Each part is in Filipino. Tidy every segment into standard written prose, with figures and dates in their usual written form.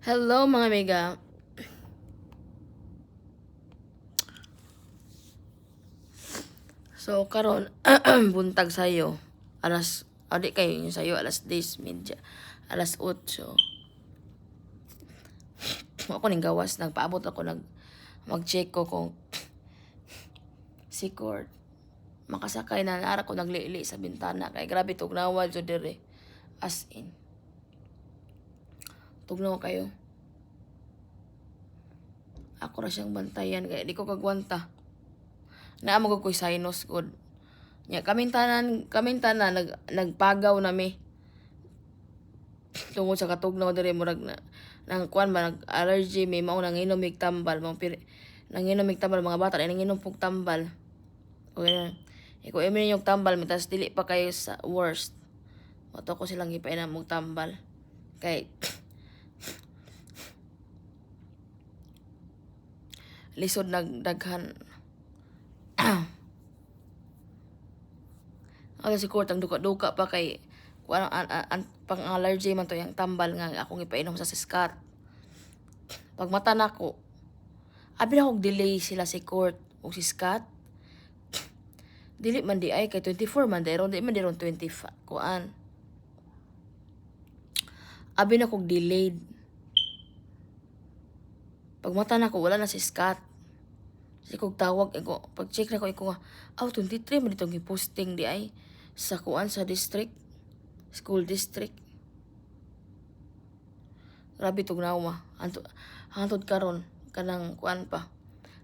Hello mga mega. So karon buntag sayo. Adik kayo yung sayo alas 10 media. Alas 8. Ako ning gawas nagpaabot ako mag-check ko kung si Court makasakay na nara ko naglili sa bintana kay grabe tugnawa jud dire. As in. Tugnaw kayo. Ako ra siyang bantayan kaya di ko kagwanta. Naamo ko sinus good. Nya kaming tanan nagpagaw nami. Tungod sa katugnaw dire murag na nang kuan ba nag allergy may mao nang inom mig tambal nang inom mig tambal mga bata nang inom pug tambal. Okay na. Iko imi yung tambal mitas dili pa kayo sa worst. Moto ko silang gipainom og tambal. Kay lisod nagdaghan. Ako si Court ang duka-duka pa kay kuan pang allergy man to yung tambal nga akong ipainom sa siskat. Pag mata nako, abi na kong delay sila si Court o si Scott. Dili man di ay kay 24 man deron di man deron 25 kuan. Abi na kong delayed. Pag mata nako wala na si Scott. Kasi kog tawag ako, pag check na ko iko nga, 23 man ditong posting di ay sa kuan sa district, school district. Grabe tugnaw ma. Hantod karon kanang kuan pa.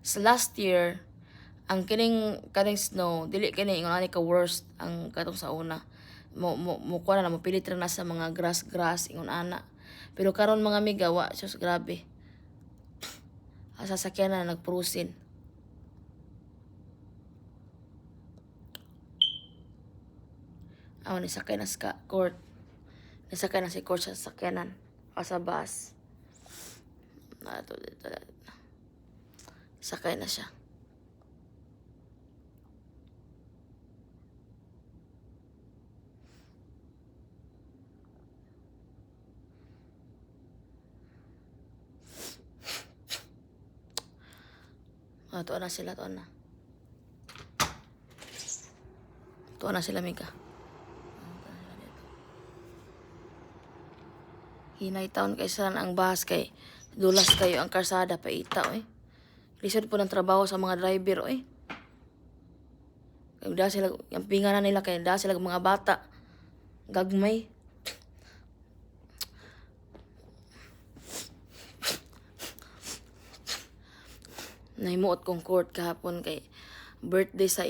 Sa last year, ang kaning snow, dili kini ingon ani ka worst ang katong sa una. Mo kuan na mo pilit ra na sa mga grass ingon ana. Pero karon mga migawa, sus grabe. Ang sasakyan na nagprusin. Ni sakay na sa Court. Nisakay na si Court sa sakyanan. O sa bus. Dito. Sakay na siya. Tuwa na sila, tuwa na. Tuwa na sila, Mika. Hinay taon kay saan ang bahas kay dulas kayo ang karsada pa ita, oy. Lisod po ng trabaho sa mga driver, oy. Kaya sila, yung pinganan nila kaya da sila mga bata. Gagmay. Nahimuot kong Court kahapon kay birthday sa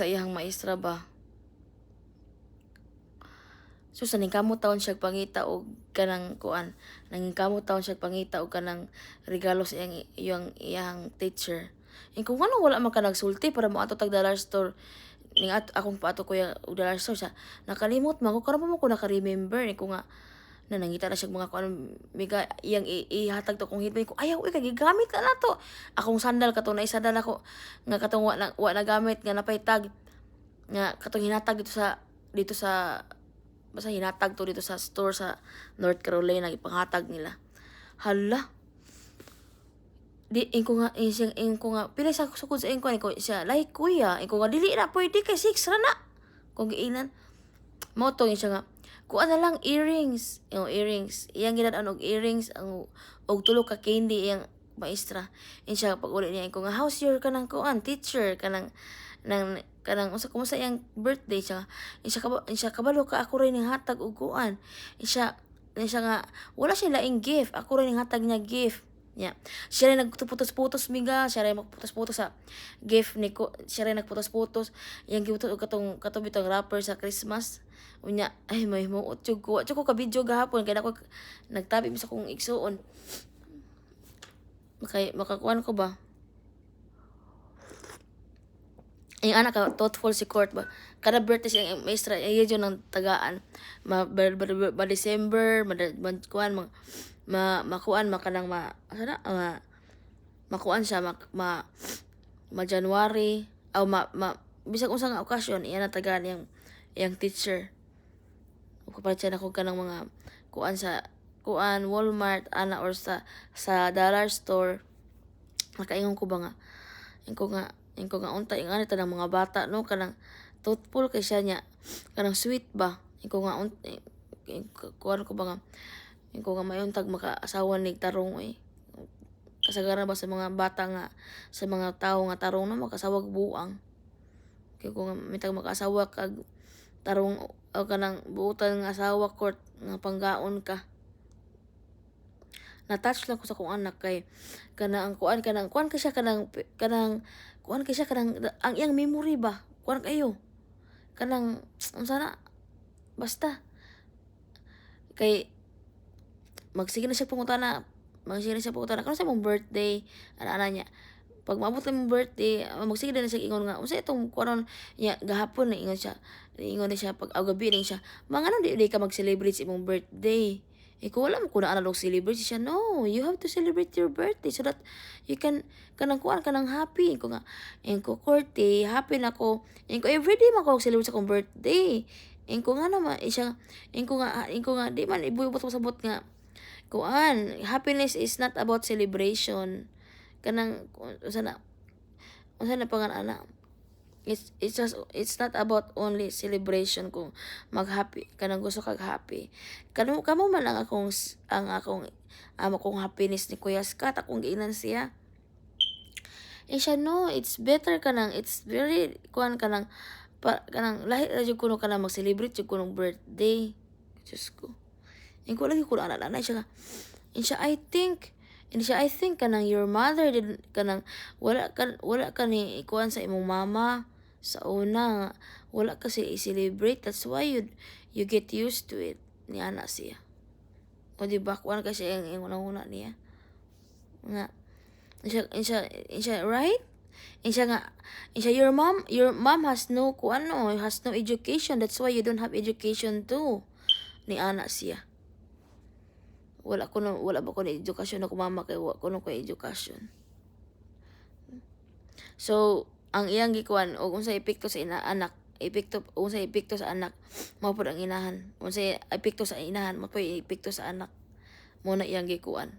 iyang maestra ba. So sa ningkamot taon siya pangita og kanang kuan, nangingkamot taon siya pangita og kanang regalo sa iyang teacher. Kung ano wala man ka nagsulti para mo ato tag dollar store ning akong paato kuya og dollar store siya. Nakalimot man ko karon mo ko naka-remember ni ko nga na nangita na siya mga kuan miga iyang ihatag to kong hitbay ko ayaw kay gigamit na to. Akong sandal katong naisandal ako nga katong wa na gamit nga napay tag nga katong hinatag dito sa basta hinatag to dito sa store sa North Carolina ipanghatag nila. Hala. Ko nga pila sa sukod sa ko siya like kuya ko nga dili na pwede kay 6 ra na. Kung giinan mo to siya nga kuan na lang earrings. Yung earrings. Iyang ginadaan og earrings ang og tulo ka candy iyang maestra. Siya pag uli niya ko nga how's your kanang kuan teacher kanang kumusta iyang birthday siya. Siya kabalo ka ako rin ning hatag og kuan. Siya nga wala siya laing gift. Ako rin ning hatag niya gift. Yeah. Siya rin nagputos-putos miga, siya rin magputos-putos sa gift ni ko, siya rin nagputos-putos. Yang gibutot og katong bitong wrapper sa Christmas. Unya, ay may mo utyog ko ka video gahapon kay ako nagtabi mi sa kong igsuon. Makakuan ko ba? Yung anak ka, thoughtful si Court ba? Kada birthday siya, maestra, iya yun ng tagaan. December, kuan, makuan, makuan siya, January, bisag unsa nga okasyon, iya na tagaan yung teacher. Kapalit siya na kung kanang mga kuan sa kuan Walmart ana or sa dollar store, nakaingon ko ba nga ingko nga unta ingani tanang mga bata no kanang thoughtful kay siya nya kanang sweet ba ingko nga kuan ko ba nga ingko nga mayuntag maka-asawa nig tarong kasagaran ba sa mga bata nga sa mga tawo nga tarong no makasawag buang kay ko nga mitag maka-asawa kag tarong o kanang buutan nga asawa court nga panggaon ka. Na-touch lang ko sa kong anak kay kanang kanang kuan ka siya kanang kuan ka siya kanang ang iyang memory ba kuan kayo kanang unsa na basta kay magsige na siya pangutana kano sa mong birthday ana niya pag maabot na mong birthday magsige na siya ingon nga unsa itong kuanon niya gahapon na ingon siya pag gabi ning siya mga ano di ka mag-celebrate sa imong birthday. Kung wala mo kung naalala celebrate siya, no, you have to celebrate your birthday so that you can, kanang kuan, kanang happy. Ko nga, ko korte, happy na ko. Ko everyday man ko celebrate sa kong birthday. Ko nga naman, ko nga, di man, ibuyubot mo sabot nga, kuan, happiness is not about celebration. Kanang, usa na pangan ana, it's not about only celebration kung mag-happy kanang gusto kag happy kamo man ang akong happiness ni Kuya Scott akong giinan siya siya no it's better kanang it's very kuan kanang lahi ra jud kuno kanang mag-celebrate jud kunong birthday Diyos ko ko lagi ko ana siya I think kanang your mother did kanang wala ka ni ikuan sa imong mama sa una wala kasi i-celebrate that's why you get used to it ni ana siya o di ba kuan kasi ang una niya nga insya right insya your mom has no has no education that's why you don't have education too ni ana siya wala ba ko na edukasyon ako mama kay wala ko edukasyon so ang iyang gikuan o unsa epekto sa anak unsa epekto sa anak mao pud ang inahan unsa epekto sa inahan mao pud epekto sa anak mo na iyang gikuan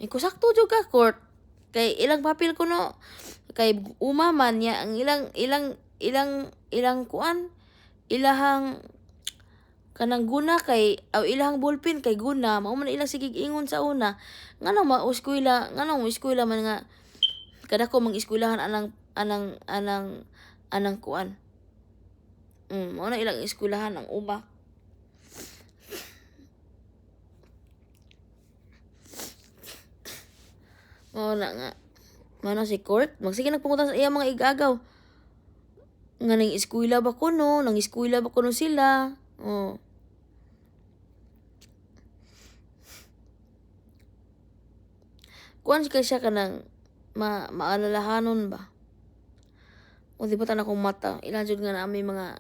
ko sakto jud ka court kay ilang papel kuno kay umaman niya ang ilang kuan ilahang kanang guna kay ilahang ballpen kay guna mao man ilang sige ingon sa una nganong eskwela man nga kada ko mang eskwelahan anang kuan mao na ilang eskwelahan ang uma mao na si court magsige nagpungutan sa iya mga igagaw nga nang eskwela ba kuno sila kuan siya kanang maalalahanon ba o di ba tan akong mata ilan jud nga naami mga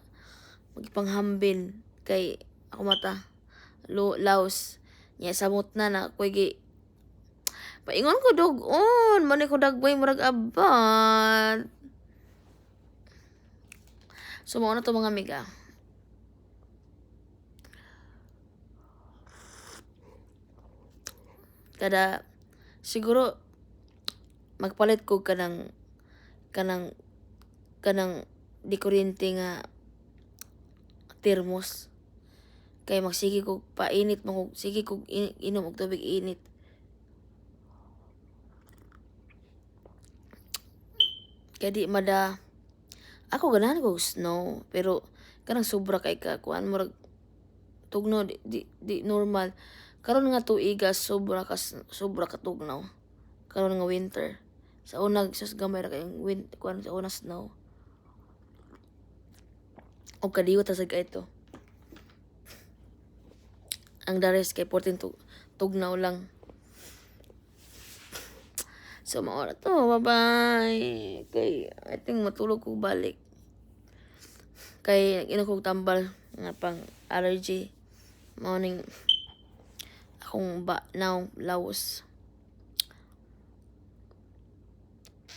magipanghambil kay ako mata laos nya samot na koy paingon ko dog-on man ko dagbay murag abad so mao na to mga amiga kada siguro magpalit ko kanang di kuryente nga termos kay magsige ko painit mo sige ko inom og tubig init kay di mada ako ganahan ko snow pero kanang sobra kay ka kuan murag tugno di normal karon nga tuiga sobra ka tugnaw karon nga winter sa unag sus gamay ra kay kuan sa una snow og kaliwat sa ito ang dares kay 14 tugnaw lang so mao na to bye kay I think matulog ko balik kay inom kog tambal nga pang allergy morning akong ba now laos